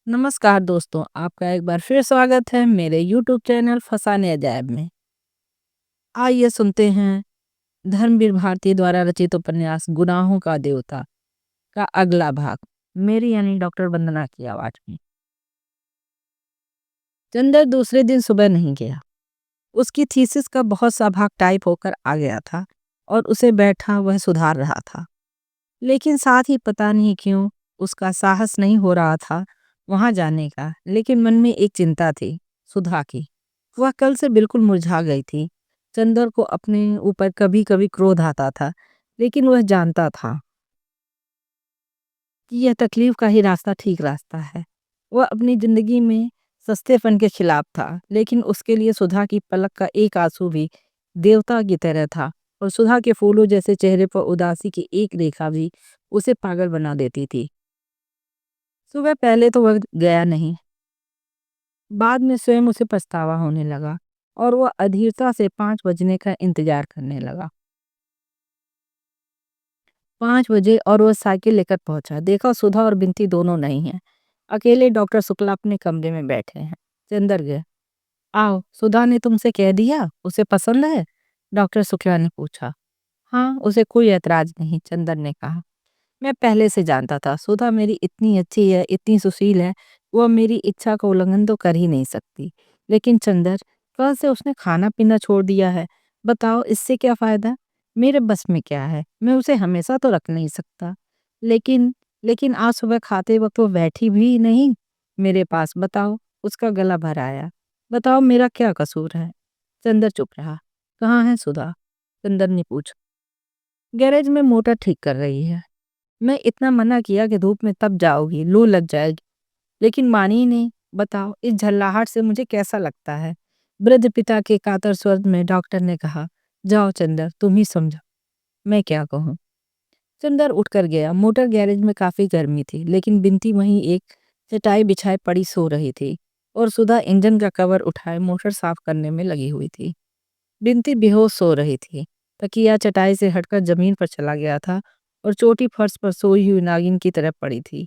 नमस्कार दोस्तों, आपका एक बार फिर स्वागत है मेरे यूट्यूब चैनल फसाने अजायब में। आइए सुनते हैं धर्मवीर भारती द्वारा रचित उपन्यास गुनाहों का देवता का अगला भाग, मेरी यानी डॉक्टर वंदना की आवाज में। चंदर दूसरे दिन सुबह नहीं गया। उसकी थीसिस का बहुत सा भाग टाइप होकर आ गया था और उसे बैठा वह सुधार रहा था। लेकिन साथ ही पता नहीं क्यों उसका साहस नहीं हो रहा था वहां जाने का। लेकिन मन में एक चिंता थी, सुधा की। वह कल से बिल्कुल मुरझा गई थी। चंदर को अपने ऊपर कभी कभी क्रोध आता था, लेकिन वह जानता था कि यह तकलीफ का ही रास्ता ठीक रास्ता है। वह अपनी जिंदगी में सस्तेपन के खिलाफ था, लेकिन उसके लिए सुधा की पलक का एक आंसू भी देवता की तरह था और सुधा के फूलों जैसे चेहरे पर उदासी की एक रेखा भी उसे पागल बना देती थी। सुबह पहले तो वह गया नहीं, बाद में स्वयं उसे पछतावा होने लगा और वह अधीरता से 5 बजने का इंतजार करने लगा। 5 बजे और वह साइकिल लेकर पहुंचा। देखा सुधा और बिंती दोनों नहीं हैं। अकेले डॉक्टर शुक्ला अपने कमरे में बैठे हैं। चंदर गए। आओ, सुधा ने तुमसे कह दिया उसे पसंद है? डॉक्टर शुक्ला ने पूछा। हाँ, उसे कोई ऐतराज नहीं, चंदर ने कहा। मैं पहले से जानता था सुधा मेरी इतनी अच्छी है, इतनी सुशील है, वह मेरी इच्छा का उल्लंघन तो कर ही नहीं सकती। लेकिन चंदर, कल से उसने खाना पीना छोड़ दिया है। बताओ इससे क्या फायदा? मेरे बस में क्या है, मैं उसे हमेशा तो रख नहीं सकता। लेकिन लेकिन आज सुबह खाते वक्त वो बैठी भी नहीं मेरे पास। बताओ, उसका गला भर आया। बताओ मेरा क्या कसूर है? चंदर चुप रहा। कहाँ है सुधा? चंदर ने पूछा। गैरेज में मोटर ठीक कर रही है। मैं इतना मना किया कि धूप में तब जाओगी, लू लग जाएगी, लेकिन मानी ही नहीं। बताओ इस झल्लाहट से मुझे कैसा लगता है? वृद्ध पिता के कातर स्वर में डॉक्टर ने कहा। जाओ चंदर, तुम ही समझो, मैं क्या कहूँ। चंदर उठकर गया। मोटर गैरेज में काफी गर्मी थी, लेकिन बिनती वहीं एक चटाई बिछाए पड़ी सो रही थी और सुधा इंजन का कवर उठाए मोटर साफ करने में लगी हुई थी। बिनती बेहोश सो रही थी। तकिया चटाई से हटकर जमीन पर चला गया था और चोटी फर्श पर सोई हुई नागिन की तरह पड़ी थी।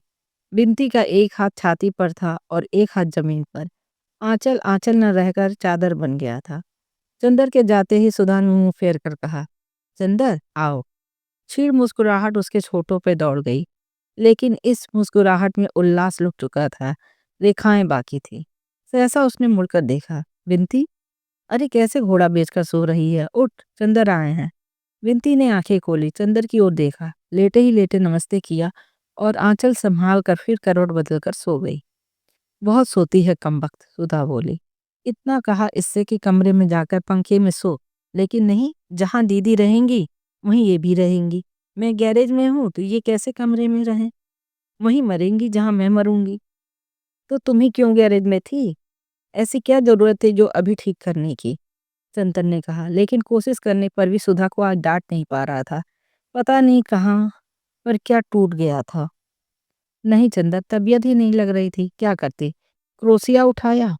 बिनती का एक हाथ छाती पर था और एक हाथ जमीन पर। आंचल आंचल न रहकर चादर बन गया था। चंदर के जाते ही सुधा ने मुंह फेर कर कहा, चंदर आओ। क्षीण मुस्कुराहट उसके छोटों पे दौड़ गई, लेकिन इस मुस्कुराहट में उल्लास लुक चुका था, रेखाएं बाकी थी। सहसा उसने मुड़कर देखा। बिनती, अरे कैसे घोड़ा बेचकर सो रही है? उठ, चंदर आए हैं। विंती ने आंखें खोली, चंदर की ओर देखा, लेटे ही लेटे नमस्ते किया और आंचल संभाल कर फिर करवट बदलकर सो गई। बहुत सोती है कमबख्त, सुधा बोली। इतना कहा इससे कि कमरे में जाकर पंखे में सो, लेकिन नहीं, जहां दीदी रहेंगी वहीं ये भी रहेंगी। मैं गैरेज में हूं तो ये कैसे कमरे में रहें? वहीं मरेंगी जहां मैं मरूंगी। तो तुम ही क्यों गैरेज में थी? ऐसी क्या जरूरत थी जो अभी ठीक करने की? चंदन ने कहा, लेकिन कोशिश करने पर भी सुधा को आज डांट नहीं पा रहा था। पता नहीं कहाँ पर क्या टूट गया था। नहीं चंदन, तबीयत ही नहीं लग रही थी, क्या करती? क्रोसिया उठाया,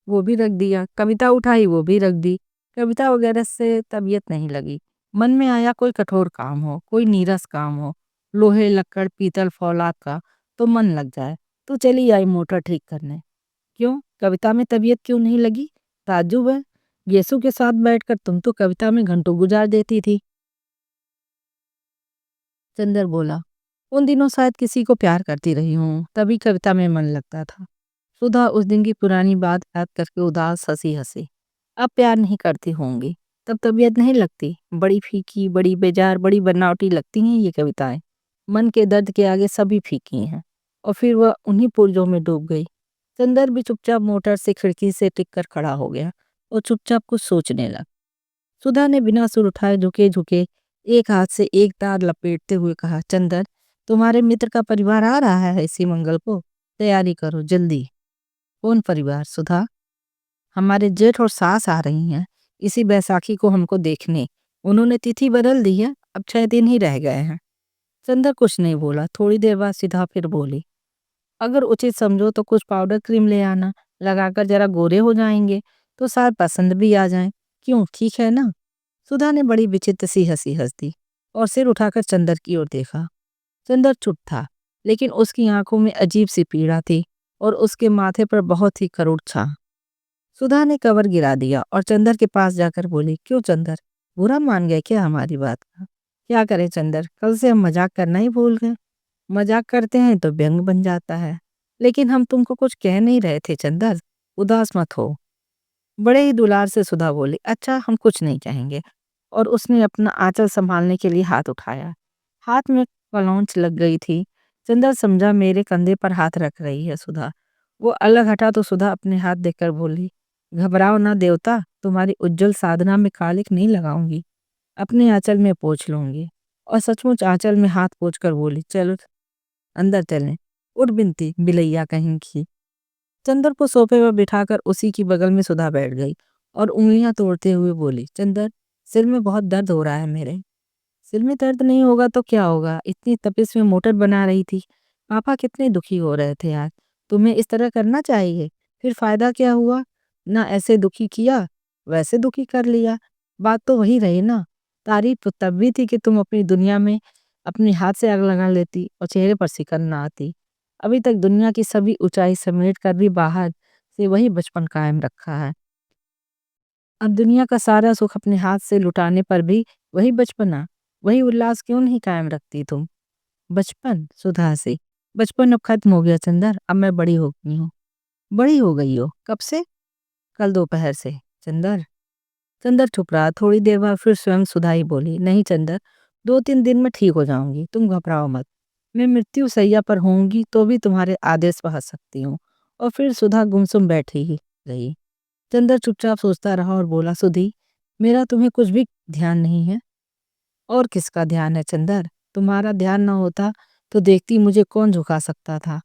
वो भी रख दिया। कविता उठाई, वो भी रख दी। कविता वगैरह से तबीयत नहीं लगी। मन में आया कोई कठोर काम हो, कोई नीरस काम हो, लोहे लक्कड़ पीतल फौलाद का, तो मन लग जाए। तो चली आई मोटर ठीक करने। क्यों, कविता में तबीयत क्यों नहीं लगी? ताज्जुब है, येसु के साथ बैठकर तुम तो कविता में घंटों गुजार देती थी। चंदर बोला, उन दिनों शायद किसी को प्यार करती रही हूँ, तभी कविता में मन लगता था। सुधा उस दिन की पुरानी बात याद करके उदास हंसी हंसी। अब प्यार नहीं करती होंगी, तब तबीयत नहीं लगती। बड़ी फीकी, बड़ी बेजार, बड़ी बनावटी लगती हैं ये कविताएं। मन के दर्द के आगे सभी फीकी हैं। और फिर वह उन्हीं पुर्जों में डूब गई। चंदर भी चुपचाप मोटर से खिड़की से टिककर खड़ा हो गया और चुपचाप कुछ सोचने लगा। सुधा ने बिना सिर उठाए झुके झुके एक हाथ से एक तार लपेटते हुए कहा, चंदर, तुम्हारे मित्र का परिवार आ रहा है इसी मंगल को, तैयारी करो जल्दी। कौन परिवार? सुधा, हमारे जेठ और सास आ रही हैं इसी बैसाखी को हमको देखने। उन्होंने तिथि बदल दी है, अब 6 दिन ही रह गए हैं। चंदर कुछ नहीं बोला। थोड़ी देर बाद सीधा फिर बोली, अगर उचित समझो तो कुछ पाउडर क्रीम ले आना, लगाकर जरा गोरे हो जाएंगे तो शायद पसंद भी आ जाए। क्यों, ठीक है ना? सुधा ने बड़ी विचित्र सी हंसी हंस दी और सिर उठाकर चंदर की ओर देखा। चंदर चुप था, लेकिन उसकी आंखों में अजीब सी पीड़ा थी और उसके माथे पर बहुत ही करुण छा। सुधा ने कवर गिरा दिया और चंदर के पास जाकर बोली, क्यों चंदर, बुरा मान गए क्या हमारी बात का? क्या करें चंदर, कल से हम मजाक करना ही भूल गए। मजाक करते हैं तो व्यंग बन जाता है। लेकिन हम तुमको कुछ कह नहीं रहे थे चंदर, उदास मत हो। बड़े ही दुलार से सुधा बोली, अच्छा हम कुछ नहीं कहेंगे। और उसने अपना आंचल संभालने के लिए हाथ उठाया। हाथ में कलौंच लग गई थी। चंदर समझा मेरे कंधे पर हाथ रख रही है सुधा। वो अलग हटा तो सुधा अपने हाथ देखकर बोली, घबराओ ना देवता, तुम्हारी उज्जवल साधना में कालिक नहीं लगाऊंगी, अपने आंचल में पोंछ लूंगी। और सचमुच आंचल में हाथ पोंछ कर बोली, चलो अंदर चलें। उठ बिनती बिलैया कहीं की। चंदर को सोफे पर बिठाकर उसी की बगल में सुधा बैठ गई और उंगलियां तोड़ते हुए बोली, चंदर सिर में बहुत दर्द हो रहा है मेरे। सिर में दर्द नहीं होगा तो क्या होगा, इतनी तपिश में मोटर बना रही थी। पापा कितने दुखी हो रहे थे आज। तुम्हें इस तरह करना चाहिए, फिर फायदा क्या हुआ? ना ऐसे दुखी किया, वैसे दुखी कर लिया। बात तो वही रही ना। तारीफ तो तब भी थी कि तुम अपनी दुनिया में अपने हाथ से आग लगा लेती और चेहरे पर सिकन ना आती। अभी तक दुनिया की सभी ऊंचाई समेट कर भी बाहर से वही बचपन कायम रखा है। अब दुनिया का सारा सुख अपने हाथ से लुटाने पर भी वही बचपना, वही उल्लास क्यों नहीं कायम रखती तुम? बचपन, सुधा से। बचपन अब खत्म हो गया चंदर, अब मैं बड़ी हो गई हूँ। बड़ी हो गई हो? कब से? कल दोपहर से। चंदर चंदर चुप रहा। थोड़ी देर बाद फिर स्वयं सुधा ही बोली, नहीं चंदर, 2-3 दिन में ठीक हो जाऊंगी, तुम घबराओ मत। मैं मृत्यु सैया पर होंगी तो भी तुम्हारे आदेश पर हंस सकती हूँ। और फिर सुधा गुमसुम बैठी ही रही। चंदर चुपचाप सोचता रहा और बोला, सुधी, मेरा तुम्हें कुछ भी ध्यान नहीं है? और किसका ध्यान है चंदर? तुम्हारा ध्यान न होता तो देखती मुझे कौन झुका सकता था।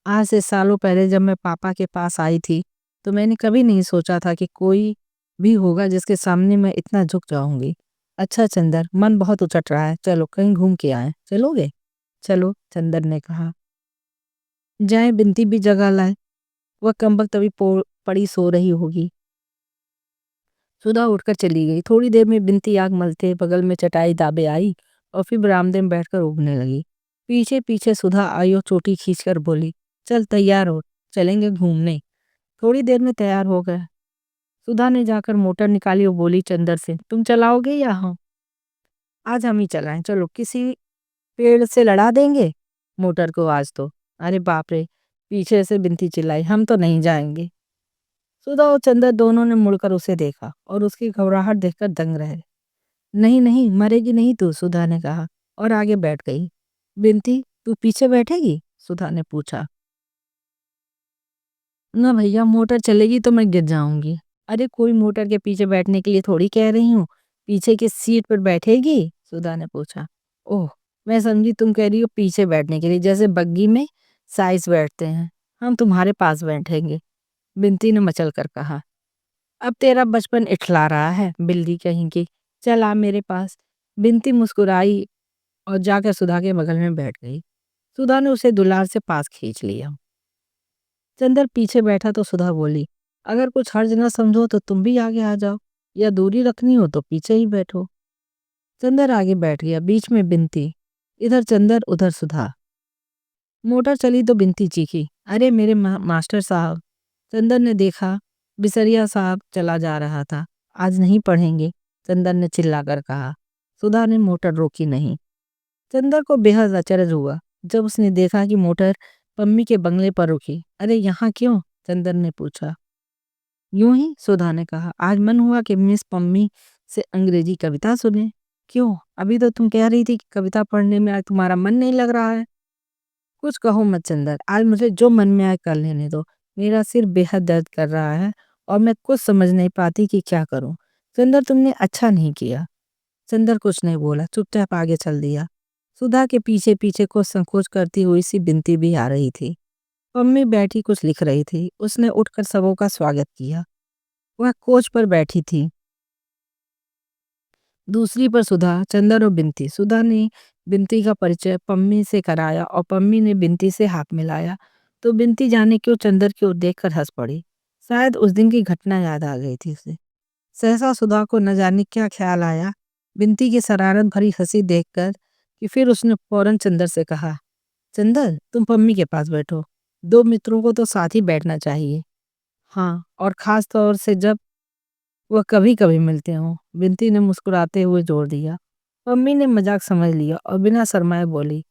आज से सालों पहले जब मैं पापा के पास आई थी तो मैंने कभी नहीं सोचा था कि कोई भी होगा जिसके सामने मैं इतना झुक जाऊंगी। अच्छा चंदर, मन बहुत उचट रहा है, चलो कहीं घूम के आए, चलोगे? चलो, चंदर ने कहा। जाए, बिनती भी जगह लाए, वह कमबख्त तभी पड़ी सो रही होगी। सुधा उठकर चली गई। थोड़ी देर में बिनती आग मलते बगल में चटाई दाबे आई और फिर बरामदे में बैठकर उगने लगी। पीछे पीछे सुधा आई और चोटी खींचकर बोली, चल तैयार हो, चलेंगे घूमने। थोड़ी देर में तैयार हो गए। सुधा ने जाकर मोटर निकाली और बोली चंदर से, तुम चलाओगे या हम? आज हम ही चलाएं, चलो किसी पेड़ से लड़ा देंगे मोटर को आज तो। अरे बाप रे, पीछे से बिनती चिल्लाई, हम तो नहीं जाएंगे। सुधा और चंदर दोनों ने मुड़कर उसे देखा और उसकी घबराहट देखकर दंग रहे। नहीं नहीं, मरेगी नहीं तू, सुधा ने कहा और आगे बैठ गई। बिनती, तू पीछे बैठेगी? सुधा ने पूछा। ना भैया, मोटर चलेगी तो मैं गिर जाऊंगी। अरे कोई मोटर के पीछे बैठने के लिए थोड़ी कह रही हूँ, पीछे की सीट पर बैठेगी? सुधा ने पूछा। ओह, मैं समझी तुम कह रही हो पीछे बैठने के लिए, जैसे बग्गी में साइज बैठते हैं। हम तुम्हारे पास बैठेंगे, बिनती ने मचल कर कहा। अब तेरा बचपन इठला रहा है, बिल्ली कहीं की। चल आ मेरे पास। बिनती मुस्कुराई और जाकर सुधा के बगल में बैठ गई। सुधा ने उसे दुलार से पास खींच लिया। चंदर पीछे बैठा तो सुधा बोली, अगर कुछ हर्ज न समझो तो तुम भी आगे आ जाओ, या दूरी रखनी हो तो पीछे ही बैठो। चंदर आगे बैठ गया, बीच में बिनती, इधर चंदर उधर सुधा। मोटर चली तो बिनती चीखी, अरे मेरे मास्टर साहब। चंदर ने देखा बिसरिया साहब चला जा रहा था। आज नहीं पढ़ेंगे, चंदर ने चिल्लाकर कहा। सुधा ने मोटर रोकी नहीं। चंदर को बेहद अचरज हुआ जब उसने देखा कि मोटर पम्मी के बंगले पर रुकी। अरे यहाँ क्यों? चंदर ने पूछा। यूं ही, सुधा ने कहा, आज मन हुआ कि मिस पम्मी से अंग्रेजी कविता सुने। क्यों, अभी तो तुम कह रही थी कि कविता पढ़ने में आज तुम्हारा मन नहीं लग रहा है। कुछ कहो मत चंदर, आज मुझे जो मन में आए कर लेने दो। मेरा सिर बेहद दर्द कर रहा है और मैं कुछ समझ नहीं पाती कि क्या करूं। चंदर, तुमने अच्छा नहीं किया। चंदर कुछ नहीं बोला, चुपचाप आगे चल दिया। सुधा के पीछे पीछे कुछ संकोच करती हुई सी बिनती भी आ रही थी। मम्मी बैठी कुछ लिख रही थी। उसने उठकर सबों का स्वागत किया। वह कोच पर बैठी थी। दूसरी पर सुधा, चंदर और बिनती। सुधा ने बिनती का परिचय पम्मी से कराया और पम्मी ने बिनती से हाथ मिलाया तो बिनती जाने क्यों चंदर की ओर देखकर हंस पड़ी। शायद उस दिन की घटना याद आ गई थी उसे। सहसा सुधा को न जाने क्या ख्याल आया। बिनती की शरारत भरी हंसी देखकर कि फिर उसने फौरन चंदर से कहा, चंदर तुम पम्मी के पास बैठो, दो मित्रों को तो साथ ही बैठना चाहिए। हाँ, और खास तौर से जब वह कभी कभी मिलते हों। बिन्ती ने मुस्कुराते हुए जोर दिया। पम्मी ने मजाक समझ लिया और बिना शर्माए बोली,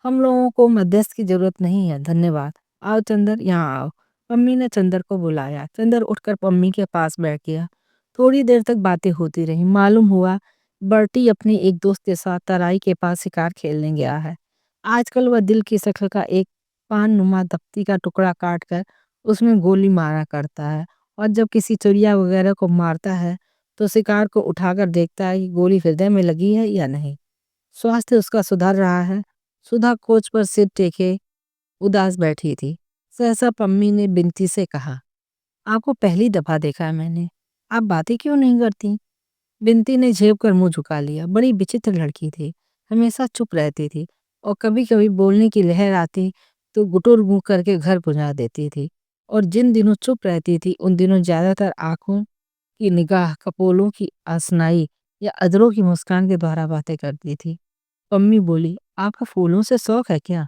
हम लोगों को मध्यस्थ की जरूरत नहीं है, धन्यवाद। आओ चंदर, यहाँ आओ। पम्मी ने चंदर को बुलाया। चंदर उठकर पम्मी के पास बैठ गया। थोड़ी देर तक बातें होती रही। मालूम हुआ बर्टी अपने एक दोस्त के साथ तराई के पास शिकार खेलने गया है। आजकल वह दिल की शक्ल का एक पान नुमा दफ्ती का टुकड़ा काट कर उसमें गोली मारा करता है, और जब किसी चिड़िया वगैरह को मारता है तो शिकार को उठाकर देखता है कि गोली हृदय में लगी है या नहीं। स्वास्थ्य उसका सुधर रहा है। सुधा कोच पर सिर टेके उदास बैठी थी। सहसा पम्मी ने बिनती से कहा, आपको पहली दफा देखा है मैंने, आप बातें क्यों नहीं करती? बिनती ने झेप कर मुंह झुका लिया। बड़ी विचित्र लड़की थी, हमेशा चुप रहती थी और कभी कभी बोलने की लहर आती तो गुटुर मुंह करके घर पुंजा देती थी। और जिन दिनों चुप रहती थी उन दिनों ज्यादातर आंखों की निगाह, कपोलों की आसनाई या अधरों की मुस्कान के द्वारा बातें करती थी। पम्मी बोली, आपका फूलों से शौक है क्या?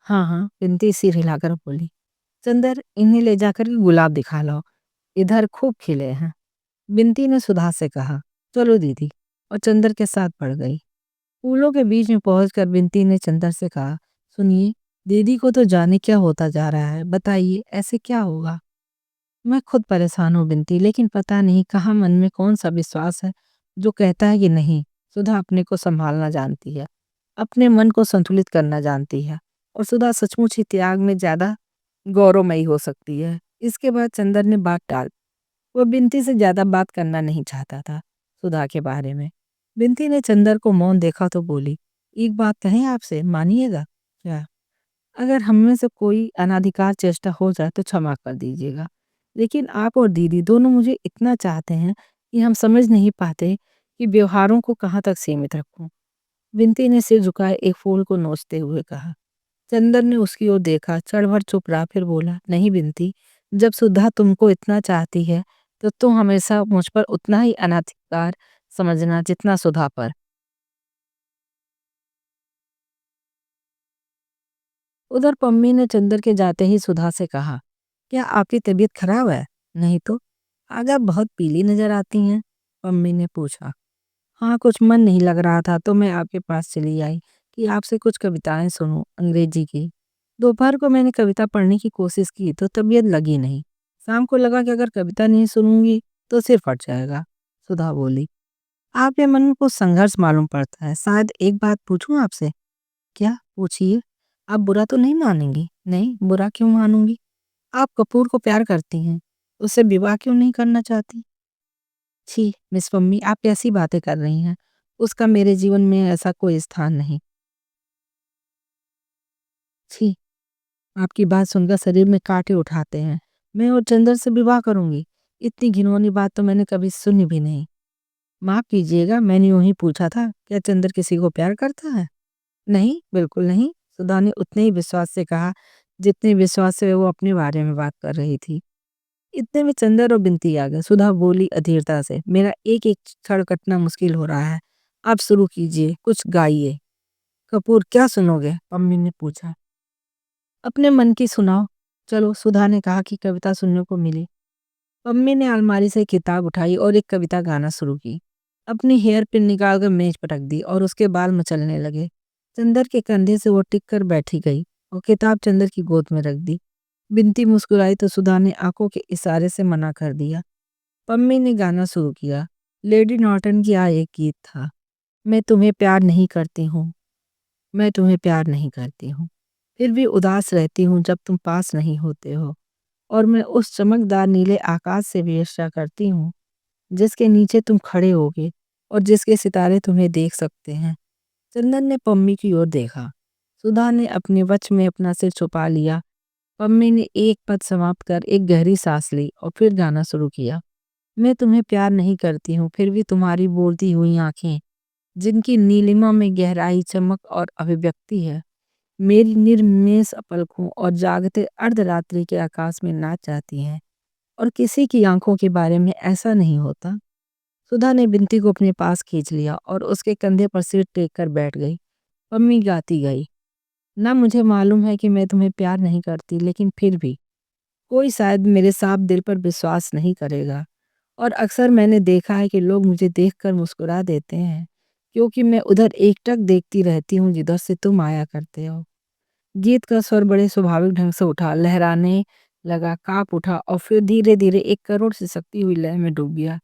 हाँ हाँ, बिनती सिर हिलाकर बोली। चंदर, इन्हें ले जाकर के गुलाब दिखा लाओ, इधर खूब खिले हैं। बिनती ने सुधा से कहा, चलो दीदी, और चंदर के साथ बढ़ गई। फूलों के बीच में पहुंचकर बिनती ने चंदर से कहा, सुनिए, दीदी को तो जाने क्या होता जा रहा है, बताइए ऐसे क्या होगा? मैं खुद परेशान हूँ बिनती, लेकिन पता नहीं कहाँ मन में कौन सा विश्वास है जो कहता है कि नहीं। सुधा अपने को संभालना जानती है, अपने मन को संतुलित करना जानती है, और सुधा सचमुच ही त्याग में ज्यादा गौरवमयी हो सकती है। इसके बाद चंदर ने बात टाल। वह बिनती से ज्यादा बात करना नहीं चाहता था सुधा के बारे में। बिनती ने चंदर को मौन देखा तो बोली, एक बात कहें आपसे, मानिएगा क्या? अगर हम में से कोई अनाधिकार चेष्टा हो जाए तो क्षमा कर दीजिएगा, लेकिन आप और दीदी दोनों मुझे इतना चाहते हैं कि हम समझ नहीं पाते कि व्यवहारों को कहाँ तक सीमित रखूं। बिनती ने सिर झुकाए एक फूल को नोचते हुए कहा। चंदर ने उसकी ओर देखा, क्षण भर चुप रहा, फिर बोला, नहीं बिनती, जब सुधा तुमको इतना चाहती है तो तुम हमेशा मुझ पर उतना ही अनाधिकार समझना जितना सुधा पर। उधर पम्मी ने चंदर के जाते ही सुधा से कहा, क्या आपकी तबीयत खराब है? नहीं तो आज आप बहुत पीली नजर आती हैं। पम्मी ने पूछा। हाँ, कुछ मन नहीं लग रहा था तो मैं आपके पास चली आई कि आपसे कुछ कविताएं सुनूं, अंग्रेजी की। दोपहर को मैंने कविता पढ़ने की कोशिश की तो तबीयत लगी नहीं। शाम को लगा कि अगर कविता नहीं सुनूंगी तो सिर फट जाएगा। सुधा बोली, आपके मन में कुछ संघर्ष मालूम पड़ता है। शायद एक बात पूछूं आपसे? क्या? पूछिए। आप बुरा तो नहीं मानेंगी? नहीं, बुरा क्यों मानूंगी? आप कपूर को प्यार करती हैं, उससे विवाह क्यों नहीं करना चाहती? छी मिस पम्मी, आप कैसी बातें कर रही हैं? उसका मेरे जीवन में ऐसा कोई स्थान नहीं। छी, आपकी बात सुनकर शरीर में कांटे उठाते हैं। मैं और चंदर से विवाह करूंगी? इतनी घिनौनी बात तो मैंने कभी सुनी भी नहीं। माफ कीजिएगा, मैंने यूं ही पूछा था, क्या चंदर किसी को प्यार करता है? नहीं, बिल्कुल नहीं। सुधा ने उतने ही विश्वास से कहा जितने विश्वास से वो अपने बारे में बात कर रही थी। इतने में चंदर और बिनती आ गए। सुधा बोली अधीरता से, मेरा एक एक क्षण कटना मुश्किल हो रहा है, आप शुरू कीजिए, कुछ गाइए। कपूर, क्या सुनोगे? पम्मी ने पूछा। अपने मन की सुनाओ। चलो, सुधा ने कहा कि कविता सुनने को मिली। पम्मी ने अलमारी से किताब उठाई और एक कविता गाना शुरू की। अपनी हेयर पिन निकालकर मेज पर रख दी और उसके बाल मचलने लगे। चंदर के कंधे से वो टिक कर बैठी गई और किताब चंदर की गोद में रख दी। बिनती मुस्कुराई तो सुधा ने आंखों के इशारे से मना कर दिया। पम्मी ने गाना शुरू किया। लेडी नॉर्टन की यह एक गीत था। मैं तुम्हें प्यार नहीं करती हूँ, मैं तुम्हें प्यार नहीं करती हूँ, फिर भी उदास रहती हूँ जब तुम पास नहीं होते हो, और मैं उस चमकदार नीले आकाश से भी ईर्ष्या करती हूँ जिसके नीचे तुम खड़े होगे और जिसके सितारे तुम्हें देख सकते हैं। चंदन ने पम्मी की ओर देखा। सुधा ने अपने वश में अपना सिर छुपा लिया। पम्मी ने एक पद समाप्त कर एक गहरी सांस ली और फिर गाना शुरू किया। मैं तुम्हें प्यार नहीं करती हूँ, फिर भी तुम्हारी बोलती हुई आंखें, जिनकी नीलिमा में गहराई, चमक और अभिव्यक्ति है, मेरी निर्मेष पलकों और जागते अर्धरात्रि के आकाश में नाच जाती हैं। और किसी की आंखों के बारे में ऐसा नहीं होता। सुधा ने बिनती को अपने पास खींच लिया और उसके कंधे पर सिर टेक कर बैठ गई। पम्मी गाती गई। ना मुझे मालूम है कि मैं तुम्हें प्यार नहीं करती, लेकिन फिर भी कोई शायद मेरे साफ दिल पर विश्वास नहीं करेगा। और अक्सर मैंने देखा है कि लोग मुझे देखकर मुस्कुरा देते हैं, क्योंकि मैं उधर एकटक देखती रहती हूँ जिधर से तुम आया करते हो। गीत का स्वर बड़े स्वाभाविक ढंग से उठा, लहराने लगा, काँप उठा और फिर धीरे-धीरे एक करोड़ से सकती हुई लय में डूब गया।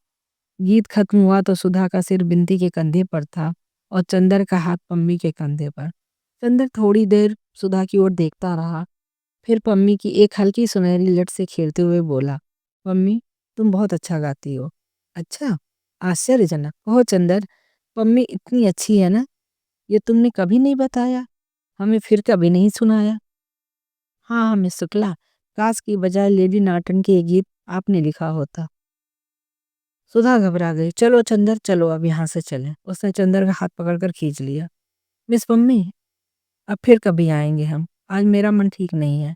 गीत खत्म हुआ तो सुधा का सिर बिंती के कंधे पर था और चंदर का हाथ पम्मी के कंधे पर। चंदर थोड़ी देर सुधा की ओर देखता रहा, फिर पम्मी की एक हल्की सुनहरी लट से खेलते हुए बोला, पम्मी, तुम बहुत अच्छा गाती हो। अच्छा, आश्चर्यजनक। ओह चंदर, पम्मी इतनी अच्छी है ना, ये तुमने कभी नहीं बताया, हमें फिर कभी नहीं सुनाया। हाँ हाँ मिस शुक्ला, काश की बजाय लेडी नाटन के ये गीत आपने लिखा होता। सुधा घबरा गई। चलो चंदर, चलो अब यहाँ से चलें। उसने चंदर का हाथ पकड़कर खींच लिया। मिस पम्मी, अब फिर कभी आएंगे हम, आज मेरा मन ठीक नहीं है।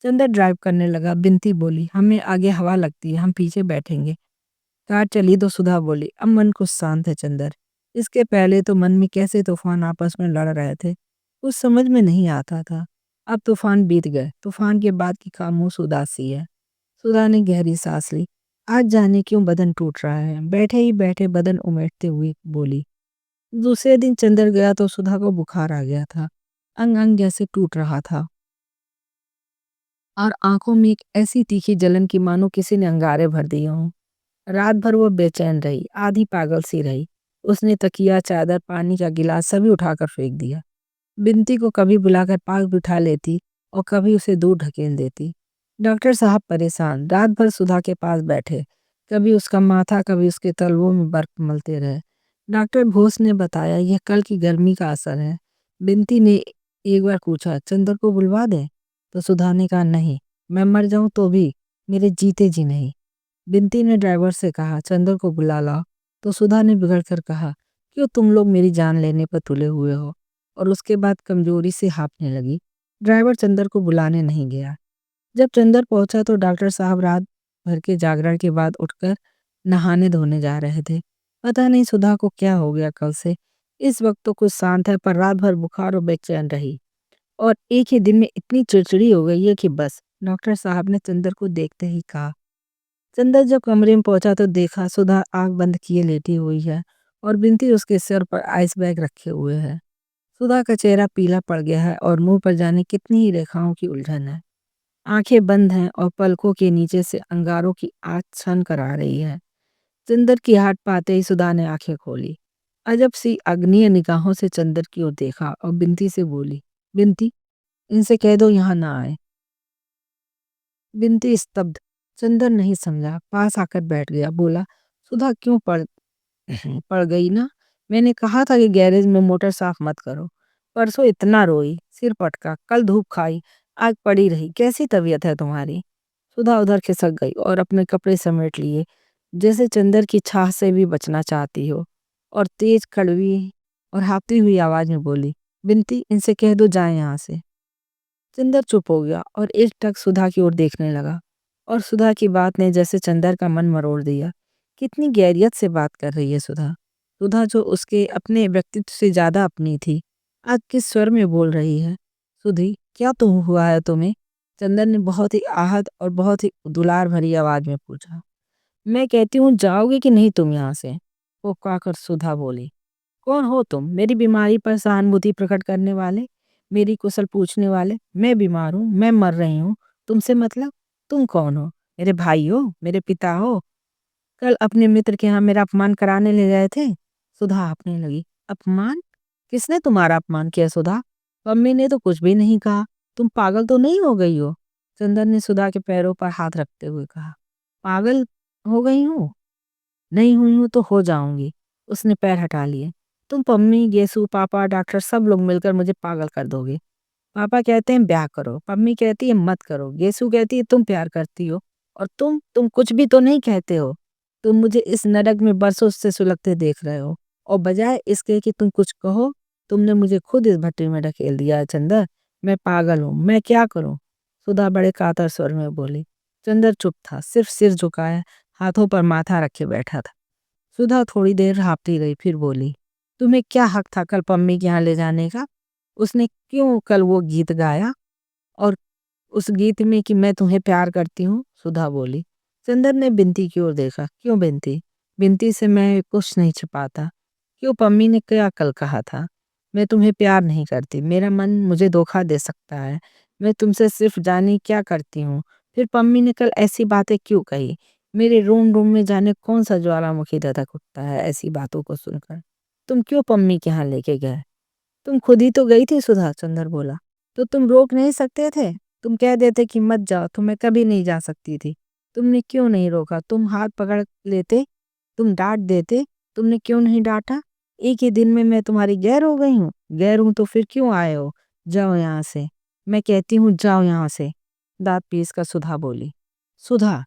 चंदर ड्राइव करने लगा। बिनती बोली, हमें आगे हवा लगती है, हम पीछे बैठेंगे। कार चली तो सुधा बोली, अब मन कुछ शांत है चंदर। इसके पहले तो मन में कैसे तूफान आपस में लड़ रहे थे, कुछ समझ में नहीं आता था। अब तूफान बीत गए, तूफान के बाद की खामोश उदासी है। सुधा ने गहरी सांस ली। आज जाने क्यों बदन टूट रहा है, बैठे ही बैठे बदन उमेटते हुए बोली। दूसरे दिन चंदर गया तो सुधा को बुखार आ गया था। अंग अंग जैसे टूट रहा था और आंखों में एक ऐसी तीखी जलन की मानो किसी ने अंगारे भर दिए हों। रात भर वो बेचैन रही, आधी पागल सी रही। उसने तकिया, चादर, पानी का गिलास सभी उठाकर फेंक दिया। बिनती को कभी बुलाकर पास बिठा लेती और कभी उसे दूर ढकेल देती। डॉक्टर साहब परेशान, रात भर सुधा के पास बैठे, कभी उसका माथा कभी उसके तलवों में बर्फ मलते रहे। डॉक्टर घोष ने बताया, यह कल की गर्मी का असर है। बिनती ने एक बार पूछा, चंदर को बुलवा दें? तो सुधा ने कहा, नहीं, मैं मर जाऊं तो भी, मेरे जीते जी नहीं। बिनती ने ड्राइवर से कहा, चंदर को बुला लाओ। तो सुधा ने बिगड़ कर कहा, क्यों तुम लोग मेरी जान लेने पर तुले हुए हो? और उसके बाद कमजोरी से हाँफने लगी। ड्राइवर चंदर को बुलाने नहीं गया। जब चंदर पहुंचा तो डॉक्टर साहब रात भर के जागरण के बाद उठकर नहाने धोने जा रहे थे। पता नहीं सुधा को क्या हो गया कल से। इस वक्त तो कुछ शांत है, पर रात भर बुखार और बेचैन रही और एक ही दिन में इतनी चिड़चिड़ी हो गई है कि बस। डॉक्टर साहब ने चंदर को देखते ही कहा। चंदर जब कमरे में पहुंचा तो देखा सुधा आंख बंद किए लेटी हुई है और बिनती उसके सिर पर आइस बैग रखे हुए है। सुधा का चेहरा पीला पड़ गया है और मुंह पर जाने कितनी ही रेखाओं की उलझन है। आंखें बंद हैं और पलकों के नीचे से अंगारों की आग छन कर आ रही है। चंदर की हाथ पाते ही सुधा ने आंखें खोली। अजब सी अग्निय निगाहों से चंदर की ओर देखा और बिनती से बोली, बिनती, इनसे कह दो यहाँ ना आए। बिनती स्तब्ध। चंदर नहीं समझा, पास आकर बैठ गया। बोला, सुधा क्यों पड़ गई ना? मैंने कहा था कि गैरेज में मोटर साफ मत करो। परसों इतना रोई, सिर पटका, कल धूप खाई, आज पड़ी रही। कैसी तबीयत है तुम्हारी? सुधा उधर खिसक गई और अपने कपड़े समेट लिए, जैसे चंदर की छाह से भी बचना चाहती हो, और तेज, कड़वी और हाँफती हुई आवाज में बोली, बिनती, इनसे कह दो जाए यहाँ से। चंदर चुप हो गया और एकटक सुधा की ओर देखने लगा। और सुधा की बात ने जैसे चंदर का मन मरोड़ दिया। कितनी गैरियत से बात कर रही है सुधा। सुधा जो उसके अपने व्यक्तित्व से ज्यादा अपनी थी, आज किस स्वर में बोल रही है। सुधी, क्या तो हुआ है तुम्हें? चंदर ने बहुत ही आहत और बहुत ही दुलार भरी आवाज में पूछा। मैं कहती हूँ, जाओगे कि नहीं तुम यहाँ से? पुकार कर सुधा बोली। कौन हो तुम? मेरी बीमारी पर सहानुभूति प्रकट करने वाले, मेरी कुशल पूछने वाले? मैं बीमार हूँ, मैं मर रही हूँ, तुमसे मतलब? तुम कौन हो? मेरे भाई हो? मेरे पिता हो? कल अपने मित्र के यहाँ मेरा अपमान कराने ले गए थे। सुधा हाँफने लगी। अपमान? किसने तुम्हारा अपमान किया सुधा? मम्मी ने तो कुछ भी नहीं कहा। तुम पागल तो नहीं हो गई हो? चंदन ने सुधा के पैरों पर हाथ रखते हुए कहा। पागल हो गई हूँ? नहीं हुई हूँ तो हो जाऊंगी। उसने पैर हटा लिए। तुम, पम्मी, गेसू, पापा, डॉक्टर सब लोग मिलकर मुझे पागल कर दोगे। पापा कहते हैं ब्याह करो, पम्मी कहती है मत करो, गेसू कहती है तुम प्यार करती हो, और तुम कुछ भी तो नहीं कहते हो। तुम मुझे इस नरक में बरसों से सुलगते देख रहे हो, और बजाय इसके कि तुम कुछ कहो, तुमने मुझे खुद इस भट्टी में ढकेल दिया है। चंदर, मैं पागल हूँ, मैं क्या करूँ? सुधा बड़े कातर स्वर में बोली। चंदर चुप था, सिर्फ सिर झुकाए हाथों पर माथा रखे बैठा था। सुधा थोड़ी देर हाँफती रही, फिर बोली, तुम्हें क्या हक था कल पम्मी के यहाँ ले जाने का? उसने क्यों कल वो गीत गाया और उस गीत में कि मैं तुम्हें प्यार करती हूँ, सुधा बोली। चंदर ने बिनती की ओर देखा। क्यों बिनती? बिनती से मैं कुछ नहीं छिपाता। क्यों पम्मी ने क्या कल कहा था? मैं तुम्हें प्यार नहीं करती, मेरा मन मुझे धोखा दे सकता है। मैं तुमसे सिर्फ जाने क्या करती हूँ। फिर पम्मी ने कल ऐसी बातें क्यों कही? मेरे रोम रोम में जाने कौन सा ज्वालामुखी धधक उठता है ऐसी बातों को सुनकर। तुम क्यों पम्मी के यहाँ लेके गए? तुम खुद ही तो गई थी सुधा, चंदर बोला। तो तुम रोक नहीं सकते थे? तुम कह देते कि मत जाओ, तो मैं कभी नहीं जा सकती थी। तुमने क्यों नहीं रोका? तुम हाथ पकड़ लेते, तुम डांट देते। तुमने क्यों नहीं डांटा? एक ही दिन में मैं तुम्हारी गैर हो गई हूँ? गैर हूं तो फिर क्यों आए हो? जाओ यहाँ से। मैं कहती हूँ जाओ यहाँ से, दांत पीस कर सुधा बोली। सुधा,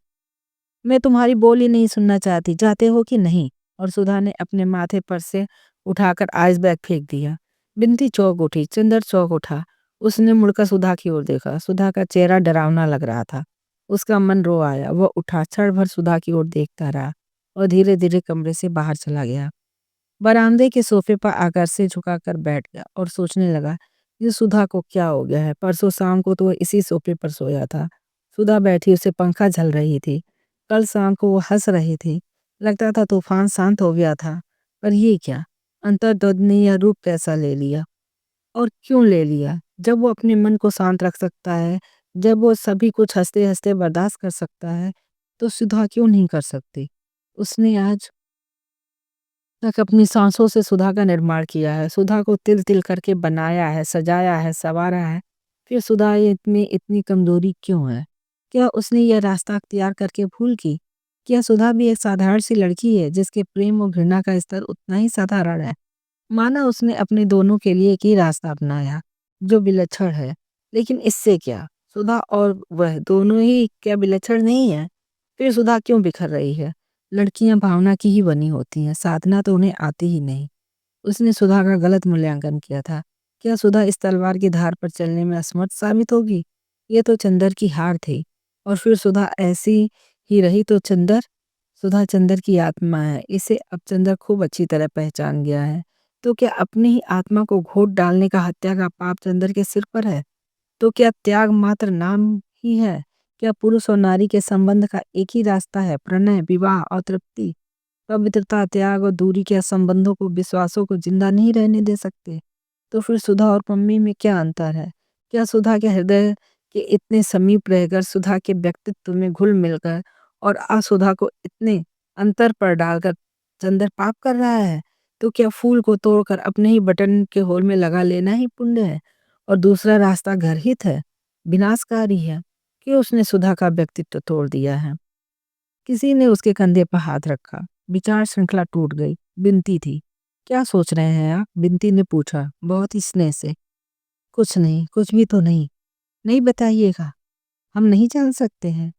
मैं तुम्हारी बोली नहीं सुनना चाहती, जाते हो कि नहीं? और सुधा ने अपने माथे पर से उठाकर आइस बैग फेंक दिया। बिनती चौंक उठी, चंदर चौंक उठा। उसने मुड़कर सुधा की ओर देखा। सुधा का चेहरा डरावना लग रहा था। उसका मन रो आया। वह उठा, क्षण भर सुधा की ओर देखता रहा और धीरे धीरे कमरे से बाहर चला गया। बरामदे के सोफे पर आकर से झुकाकर बैठ गया और सोचने लगा, ये सुधा को क्या हो गया है? परसों शाम को तो वह इसी सोफे पर सोया था। सुधा बैठी, उसे पंखा झल रही थी। कल शाम को वो हंस रही थी। लगता था तूफान शांत हो गया था। पर ये क्या? अंतर्द्वंद ने यह रूप कैसा ले लिया? और क्यों ले लिया? जब वो अपने मन को शांत रख सकता है, जब वो सभी कुछ हंसते हंसते बर्दाश्त कर सकता है, तो सुधा क्यों नहीं कर सकती? उसने आज तक अपनी सांसों से सुधा का निर्माण किया है, सुधा को तिल तिल करके बनाया है, सजाया है, संवारा है। फिर सुधा ये में इतनी कमजोरी क्यों है? क्या उसने यह रास्ता अख्तियार करके भूल की? क्या सुधा भी एक साधारण सी लड़की है जिसके प्रेम और घृणा का स्तर उतना ही साधारण है? माना उसने अपने दोनों के लिए एक ही रास्ता अपनाया जो विलक्षण है, लेकिन इससे क्या? सुधा और वह दोनों ही क्या विलक्षण नहीं है? फिर सुधा क्यों बिखर रही है? लड़कियां भावना की ही बनी होती हैं, साधना तो उन्हें आती ही नहीं। उसने सुधा का गलत मूल्यांकन किया था। क्या सुधा इस तलवार की धार पर चलने में असमर्थ साबित होगी? ये तो चंदर की हार थी। और फिर सुधा ऐसी ही रही तो चंदर? सुधा चंदर की आत्मा है, इसे अब चंदर खूब अच्छी तरह पहचान गया है। तो क्या अपनी ही आत्मा को घोट डालने का हत्या का पाप चंदर के सिर पर है? तो क्या त्याग मात्र नाम ही है? क्या पुरुष और नारी के संबंध का एक ही रास्ता है, प्रणय, विवाह और तृप्ति? पवित्रता, त्याग और दूरी के संबंधों को, विश्वासों को जिंदा नहीं रहने दे सकते? तो फिर सुधा और पम्मी में क्या अंतर है? क्या सुधा के हृदय के इतने समीप रहकर, सुधा के व्यक्तित्व में घुल मिलकर और असुधा को इतने अंतर पर डालकर चंदर पाप कर रहा है? तो क्या फूल को तोड़कर अपने ही बटन के होल में लगा लेना ही पुण्य है और दूसरा रास्ता गर्हित है, विनाशकारी है? कि उसने सुधा का व्यक्तित्व तोड़ दिया है? किसी ने उसके कंधे पर हाथ रखा। विचार श्रृंखला टूट गई। बिनती थी। क्या सोच रहे हैं आप? बिनती ने पूछा, बहुत ही स्नेह से। कुछ नहीं, कुछ भी तो नहीं। नहीं बताइएगा, हम नहीं जान सकते हैं।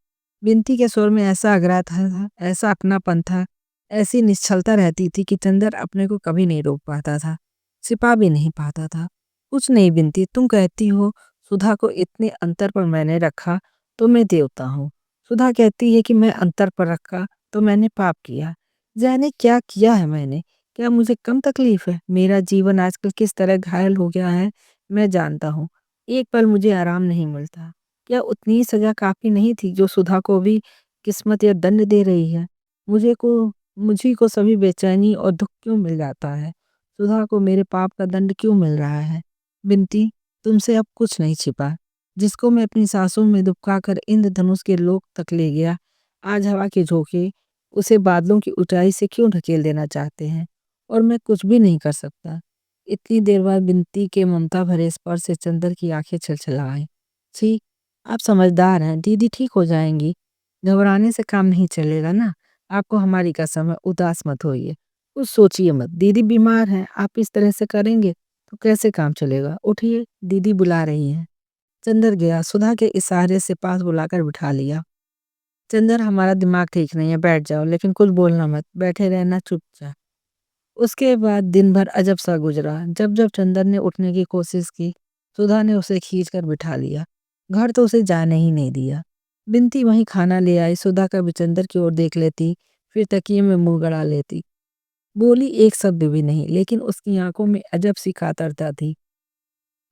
बिनती के स्वर में ऐसा आग्रह था, ऐसा अपनापन था, ऐसी निश्चलता रहती थी कि चंदर अपने को कभी नहीं रोक पाता था, छिपा भी नहीं पाता था। कुछ नहीं बिनती, तुम कहती हो सुधा को इतने अंतर पर मैंने रखा तो मैं देवता हूँ। सुधा कहती है कि मैं अंतर पर रखा तो मैंने पाप किया। जाने क्या किया है मैंने? क्या मुझे कम तकलीफ है? मेरा जीवन आजकल किस तरह घायल हो गया है मैं जानता हूँ। एक पल मुझे आराम नहीं मिलता। क्या उतनी ही सजा काफ़ी नहीं थी जो सुधा को भी किस्मत या दंड दे रही है? मुझी को सभी बेचैनी और दुख क्यों मिल जाता है? सुधा को मेरे पाप का दंड क्यों मिल रहा है? बिनती, तुमसे अब कुछ नहीं छिपा। जिसको मैं अपनी सांसों में दुबकाकर इंद्रधनुष के लोक तक ले गया, आज हवा के झोंके उसे बादलों की ऊंचाई से क्यों ढकेल देना चाहते हैं? और मैं कुछ भी नहीं कर सकता। इतनी देर बाद बिनती के ममता भरे स्पर्श से चंदर की आंखें छलछला आई। छी, आप समझदार हैं, दीदी ठीक हो जाएंगी। घबराने से काम नहीं चलेगा ना। आपको हमारी कसम है, उदास मत होइए। कुछ सोचिए मत, दीदी बीमार हैं, आप इस तरह से करेंगे तो कैसे काम चलेगा? उठिए, दीदी बुला रही हैं। चंदर गया, सुधा के इशारे से पास बुलाकर बिठा लिया। चंदर, हमारा दिमाग ठीक नहीं है, बैठ जाओ, लेकिन कुछ बोलना मत, बैठे रहना चुपचाप। उसके बाद दिन भर अजब सा गुजरा। जब जब चंदर ने उठने की कोशिश की, सुधा ने उसे खींच कर बिठा लिया। घर तो उसे जाने ही नहीं दिया। बिनती वहीं खाना ले आई। सुधा कभी चंदर की ओर देख लेती, फिर तकिए में मुंह गड़ा लेती। बोली एक शब्द भी नहीं, लेकिन उसकी आंखों में अजब सी कातरता थी।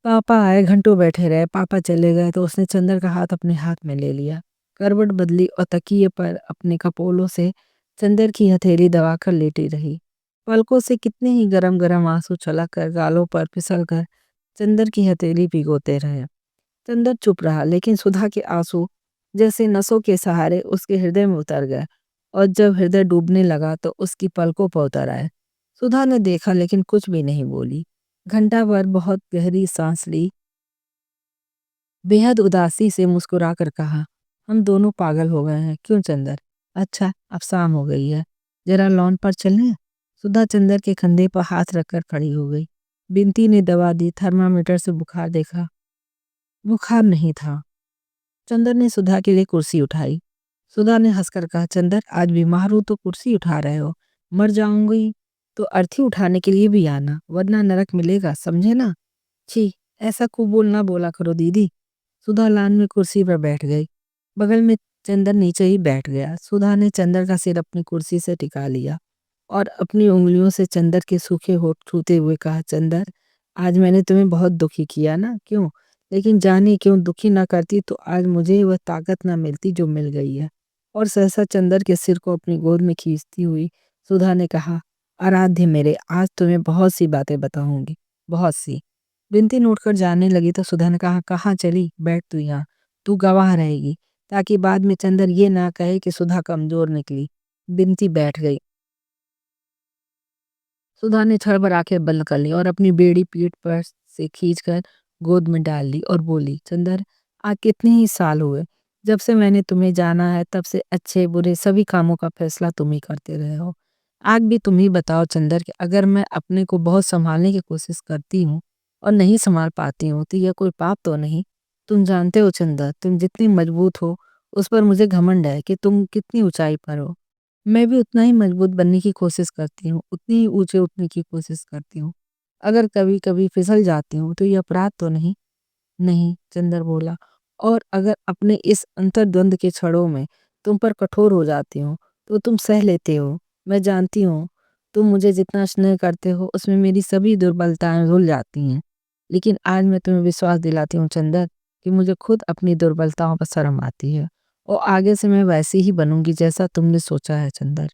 पापा आए, घंटों बैठे रहे, पापा चले गए तो उसने चंदर का हाथ अपने हाथ में ले लिया, करवट बदली और तकिए पर अपने कपोलों से चंदर की हथेली दबाकर लेटी रही। पलकों से कितने ही गरम गरम आंसू छलक कर गालों पर फिसल कर चंदर की हथेली भिगोते रहे। चंदर चुप रहा, लेकिन सुधा के आंसू जैसे नसों के सहारे उसके हृदय में उतर गए, और जब हृदय डूबने लगा तो उसकी पलकों पर उतर आए। सुधा ने देखा लेकिन कुछ भी नहीं बोली। घंटा भर बहुत गहरी सांस ली, बेहद उदासी से मुस्कुरा कर कहा, हम दोनों पागल हो गए हैं। क्यों चंदर? अच्छा, अब शाम हो गई है, जरा लॉन पर चलें? सुधा चंदर के कंधे पर हाथ रखकर खड़ी हो गई। बिनती ने दवा दी, थर्मामीटर से बुखार देखा, बुखार नहीं था। चंदर ने सुधा के लिए कुर्सी उठाई। सुधा ने हंसकर कहा, चंदर आज बीमार हो तो कुर्सी उठा रहे हो, मर जाऊंगी तो अर्थी उठाने के लिए भी आना, वरना नरक मिलेगा, समझे ना? छी, ऐसा कुबोल ना बोला करो दीदी। सुधा लान में कुर्सी पर बैठ गई। बगल में चंदर नीचे ही बैठ गया। सुधा ने चंदर का सिर अपनी कुर्सी से टिका लिया और अपनी उंगलियों से चंदर के सूखे होठ छूते हुए कहा, चंदर आज मैंने तुम्हें बहुत दुखी किया ना? क्यों? लेकिन जाने क्यों दुखी ना करती तो आज मुझे वह ताकत ना मिलती जो मिल गई है। और सहसा चंदर के सिर को अपनी गोद में खींचती हुई सुधा ने कहा, आराध्य मेरे, आज तुम्हें बहुत सी बातें बताऊंगी, बहुत सी। बिनती नोटकर जाने लगी तो सुधा ने कहा, कहाँ चली? बैठ तू यहाँ, तू गवाह रहेगी, ताकि बाद में चंदर ये ना कहे कि सुधा कमजोर निकली। बिनती बैठ गई। सुधा ने क्षण भर आंखें बंद कर ली और अपनी बेड़ी पीठ पर से खींचकर गोद में डाल ली और बोली, चंदर आज कितने ही साल हुए जब से मैंने तुम्हें जाना है, तब से अच्छे बुरे सभी कामों का फैसला तुम ही करते रहे हो। आज भी तुम ही बताओ चंदर कि अगर मैं अपने को बहुत संभालने की कोशिश करती हूँ और नहीं संभाल पाती हूँ तो यह कोई पाप तो नहीं? तुम जानते हो चंदर, तुम जितनी मजबूत हो उस पर मुझे घमंड है कि तुम कितनी ऊंचाई पर हो। मैं भी उतना ही मजबूत बनने की कोशिश करती हूँ, उतनी ही ऊँचे उठने की कोशिश करती हूँ। अगर कभी-कभी फिसल जाती हूँ तो ये अपराध तो नहीं? नहीं, चंदर बोला। और अगर अपने इस अंतर्द्वंद के क्षणों में तुम पर कठोर हो जाती हूँ, तो तुम सह लेते हो। मैं जानती हूँ, तुम मुझे जितना स्नेह करते हो उसमें मेरी सभी दुर्बलताएँ धुल जाती हैं। लेकिन आज मैं तुम्हें विश्वास दिलाती हूँ चंदर, कि मुझे खुद अपनी दुर्बलताओं पर शर्म आती है और आगे से मैं वैसी ही बनूँगी जैसा तुमने सोचा है चंदर।